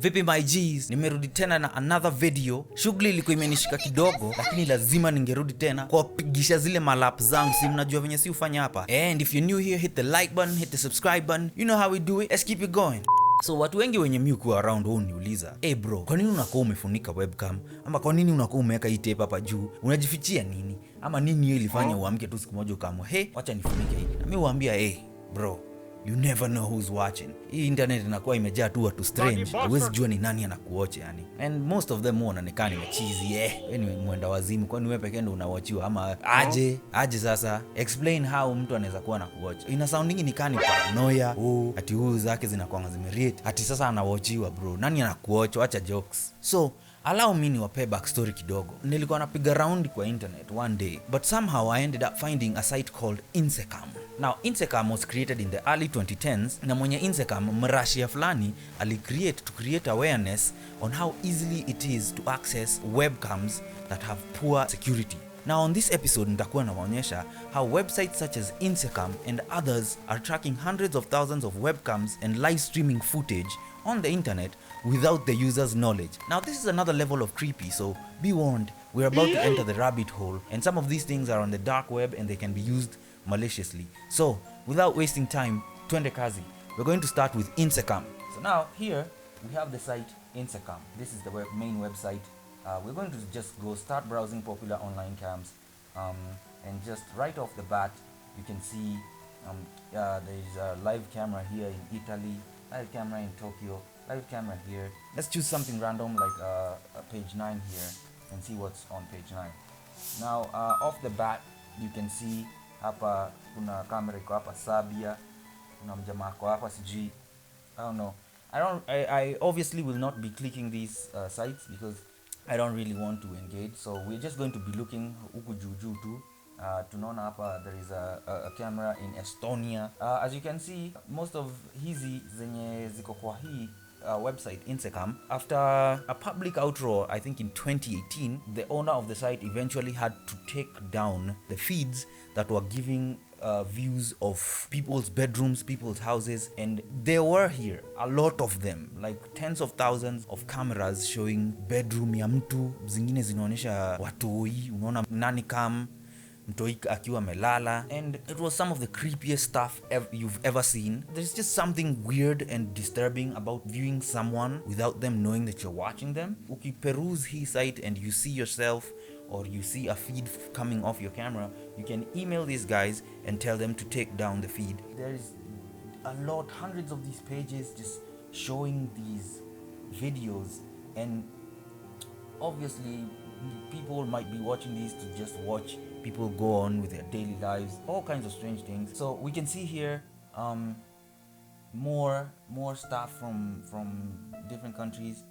Vipi my G's, nimerudi tena na another video. Shughuli ilikuwa imenishika kidogo, lakini lazima ningerudi tena kwa kupigisha zile malap zangu. Si mnajua venye si ufanya hapa. And if you're new here, hit the like button, hit the subscribe button. You know how we do it. Let's keep it going. So watu wengi wenye miuku around huu niuliza, bro, kwa nini unakuwa umefunika webcam? Ama kwa nini unakuwa umeweka hii tape hapa juu? Unajifichia nini? Ama nini hiyo ilifanya uamke tu siku moja ukaamua, wacha nifunike hii. Na mimi huambia, bro, you never know who's watching. Hii internet inakuwa imejaa tu watu strange. Huwezi jua ni nani anakuwatch yani. And most of them wanaonekana ni machizi. Wewe ni mwenda wazimu, kwani wewe pekee ndo unawatchiwa ama aje sasa? Explain how mtu anaweza kuwa anakuwatch. Ina sounding ni kani paranoia. Ati huyu zake zinakuwa zimerate. Ati sasa anawatchiwa bro. Nani anakuwatch? Acha jokes. So allow me niwape backstory kidogo. Nilikuwa napiga round kwa internet one day, but somehow I ended up finding a site called Insecam. Now, Insecam was created in the early 2010s, na mwenye Insecam mrashia fulani alicreate to create awareness on how easily it is to access webcams that have poor security. Now on this episode nitakuwa nawaonyesha how websites such as Insecam and others are tracking hundreds of thousands of webcams and live streaming footage on the internet without the user's knowledge. Now this is another level of creepy, so be warned, we're about to enter the rabbit hole, and some of these things are on the dark web and they can be used maliciously. So without wasting time, twende kazi. We're going to start with Insecam. So now here we have the site Insecam. This is the main website. We're going to just go start browsing popular online cams, and just right off the bat you can see there's a live camera here in Italy, live camera in Tokyo, live camera here. Let's choose something random like page 9 here and see what's on page 9. Now off the bat you can see hapa kuna kamera iko hapa Sabia, kuna mjamaa ako hapa sijui, I don't know. I obviously will not be clicking these sites because I don't really want to engage, so we're just going to be looking huku juu tu. Tunaona hapa there is a camera in Estonia. As you can see, most of hizi zenye ziko kwa hii website Insecam, after a public outroar I think in 2018, the owner of the site eventually had to take down the feeds that were giving views of people's bedrooms, people's houses, and there were here a lot of them, like tens of thousands of cameras showing bedroom ya mtu, zingine zinaonyesha watoi, unaona nani cam mtoi akiwa melala, and it was some of the creepiest stuff you've ever seen. There's just something weird and disturbing about viewing someone without them knowing that you're watching them. Ukiperuse hii site and you see yourself or you see a feed coming off your camera, you can email these guys and tell them to take down the feed. There's a lot, hundreds of these pages just showing these videos, and obviously people might be watching these to just watch people go on with their daily lives, all kinds of strange things. So we can see here more stuff from different countries.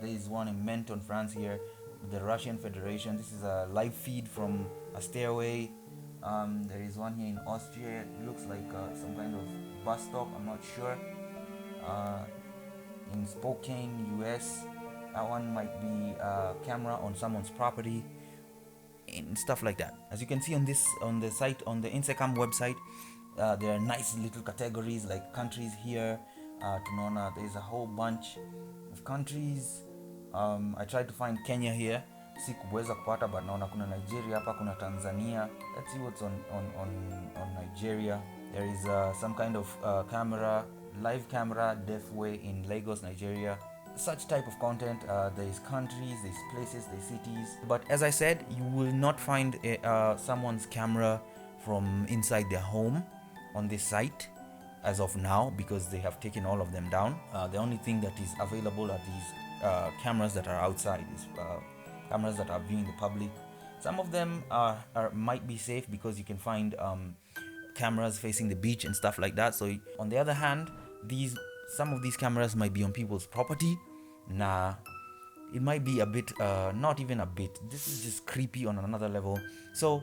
There is one in Menton, France here, the Russian Federation. This is a live feed from a stairway. There is one here in Austria. It looks like some kind of bus stop, I'm not sure. In Spokane, US, that one might be a camera on someone's property and stuff like that. As you can see on the site, on the Insecam website, there are nice little categories like countries here. Tunaona there's a whole bunch of countries. I tried to find Kenya here, sikuweza kupata, but naona kuna Nigeria hapa, kuna Tanzania. Let's see what's on Nigeria. There is some kind of camera, live camera deathway in Lagos, Nigeria. Such type of content. There's countries, there's places, there's cities, but as I said, you will not find someone's camera from inside their home on this site as of now, because they have taken all of them down. The only thing that is available are these cameras that are outside, these cameras that are viewing the public. Some of them might be safe because you can find cameras facing the beach and stuff like that. So on the other hand, some of these cameras might be on people's property. Nah, it might be a bit, not even a bit. This is just creepy on another level. So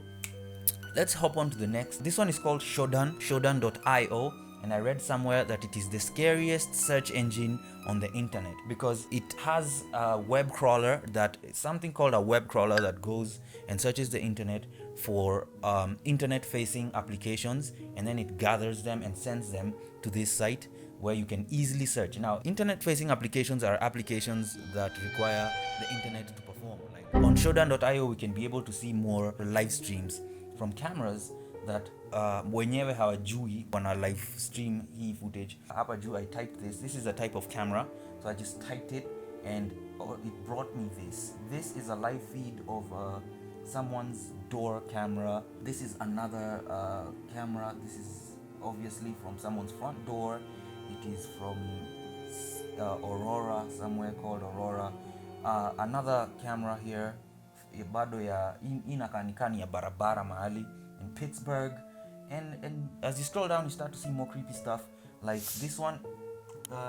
let's hop on to the next. This one is called Shodan.io, and I read somewhere that it is the scariest search engine on the internet because it has a web crawler, something called a web crawler that goes and searches the internet for internet facing applications, and then it gathers them and sends them to this site. where you can easily search. Now, internet-facing applications are applications that require the internet to perform. Like on Shodan.io, we can be able to see more live streams from cameras that wenyewe hawajui wana live stream hii footage. Hapa juu I typed this. This is a type of camera, so I just typed it and it brought me this. This is a live feed of someone's door camera. This is another camera. This is obviously from someone's front door. It is from Aurora, somewhere called Aurora. Another camera here bado ya inakanikani ya barabara mahali in Pittsburgh. And as you scroll down, you start to see more creepy stuff. Like this one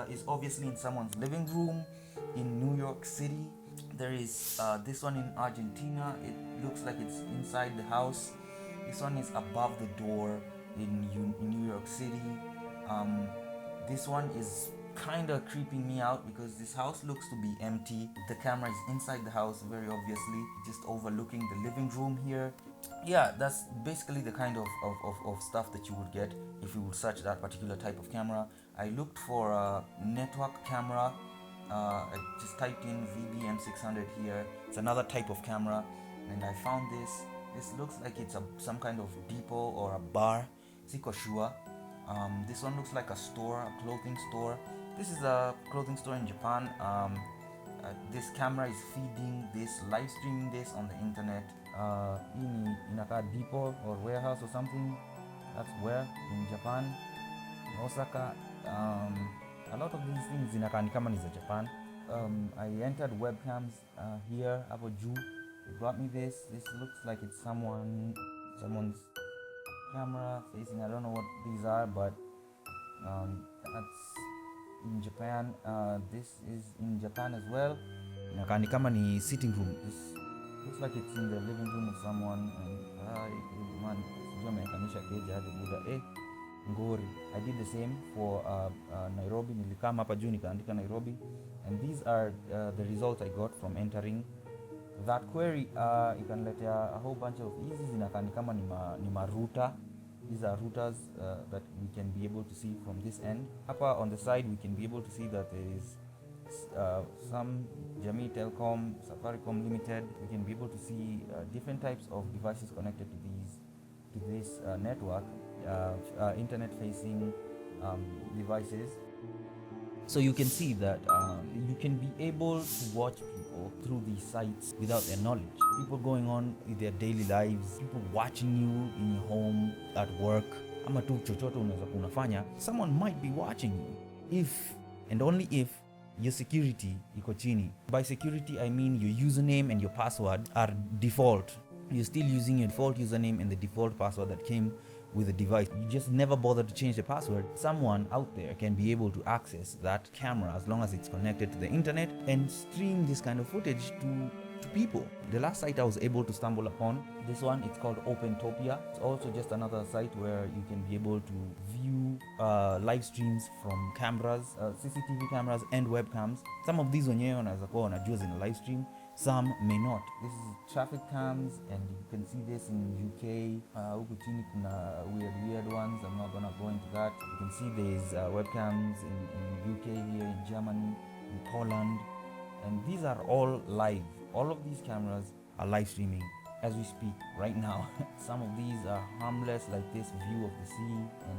is obviously in someone's living room in New York City. There is this one in Argentina. It looks like it's inside the house. This one is above the door in New York City. This one is kind of creeping me out because this house looks to be empty. The camera is inside the house, very obviously, just overlooking the living room here. Yeah, that's basically the kind of stuff that you would get if you would search that particular type of camera. I looked for a network camera. I just typed in VBM600 here. It's another type of camera, and I found this. This looks like it's some kind of depot or a bar. Siko sure. This one looks like a store, a clothing store. This is a clothing store in Japan. This camera is feeding this, live streaming this on the internet. In a depot or warehouse or something. That's where in Japan, in Osaka. A lot of these things in kama ni za Japan. I entered webcams here. Hapo juu, it brought me this. This looks like it's someone's camera facing. I don't know what these are, but that's in Japan. This is in Japan as well. Inakani kama ni sitting room. This looks like it's in the living room of someone. Man, Ngori. I did the same for Nairobi. Nilikama hapa juu nikaandika Nairobi, and these are the results I got from entering that query. Ikaniletea a whole bunch of hizi zinakani kama ni maruta. These are routers that we can be able to see from this end. Hapa on the side we can be able to see that there is some Jamii Telecom, Safaricom Limited. We can be able to see different types of devices connected to this network, internet-facing devices. So you can see that you can be able to watch people through these sites without their knowledge. People going on with their daily lives, people watching you in your home, at work, ama tu chochote unaweza kunafanya. Someone might be watching you if and only if your security iko chini. By security I mean your username and your password are default. You're still using your default username and the default password that came with the device. You just never bother to change the password. Someone out there can be able to access that camera as long as it's connected to the internet and stream this kind of footage to people. The last site I was able to stumble upon, this one, it's called OpenTopia. It's also just another site where you can be able to view live streams from cameras, CCTV cameras and webcams. Some of these wenyewe wanaweza kuwa wanajua zina live stream, some may not. This is traffic cams, and you can see this in UK. Huku chini kuna weird ones. I'm not gonna go into that. You can see there's webcams in UK here, in Germany, in Poland, and these are all live. All of these cameras are live streaming as we speak right now. Some of these are harmless, like this view of the sea, and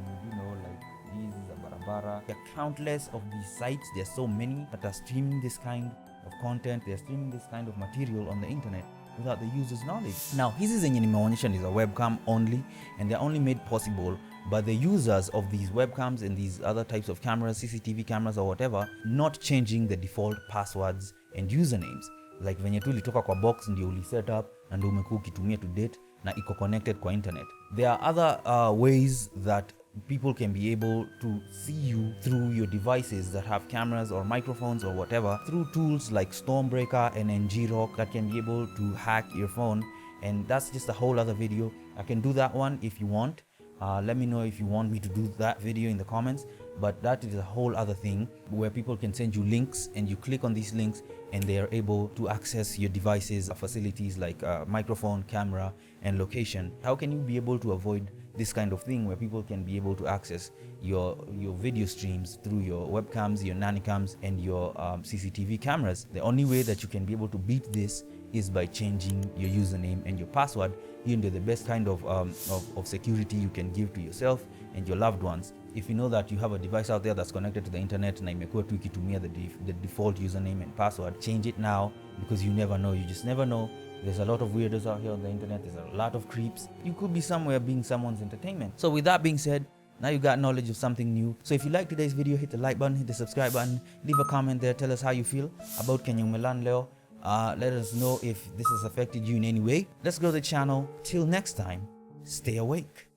like these is a barabara. There are countless of these sites. There are so many that are streaming this kind of content. They're streaming this kind of material on the internet without the user's knowledge. Now, hizi zenye nimeonyesha is a webcam only, and they're only made possible by the users of these webcams and these other types of cameras, CCTV cameras or whatever, not changing the default passwords and usernames. Like venye tu ilitoka kwa box ndio uli set up na ndio umekuwa ukitumia to date na iko connected kwa internet. There are other ways that people can be able to see you through your devices that have cameras or microphones or whatever, through tools like Stormbreaker and ngrok that can be able to hack your phone, and that's just a whole other video. I can do that one if you want. Let me know if you want me to do that video in the comments, but that is a whole other thing where people can send you links and you click on these links and they are able to access your devices, facilities like microphone, camera and location. How can you be able to avoid this kind of thing where people can be able to access your video streams through your webcams, your nannycams, and your CCTV cameras. The only way that you can be able to beat this is by changing your username and your password. Hiyo ndio the best kind of security you can give to yourself and your loved ones. If you know that you have a device out there that's connected to the internet na imekuwa tu ikitumia the default username and password, change it now, because you never know. You just never know. There's a lot of weirdos out here on the internet. There's a lot of creeps. You could be somewhere being someone's entertainment. So with that being said, now you got knowledge of something new. So if you like today's video, hit the like button, hit the subscribe button, leave a comment there, tell us how you feel about Kenya Umelan Leo. Let us know if this has affected you in any way. Let's grow the channel. Till next time, stay awake.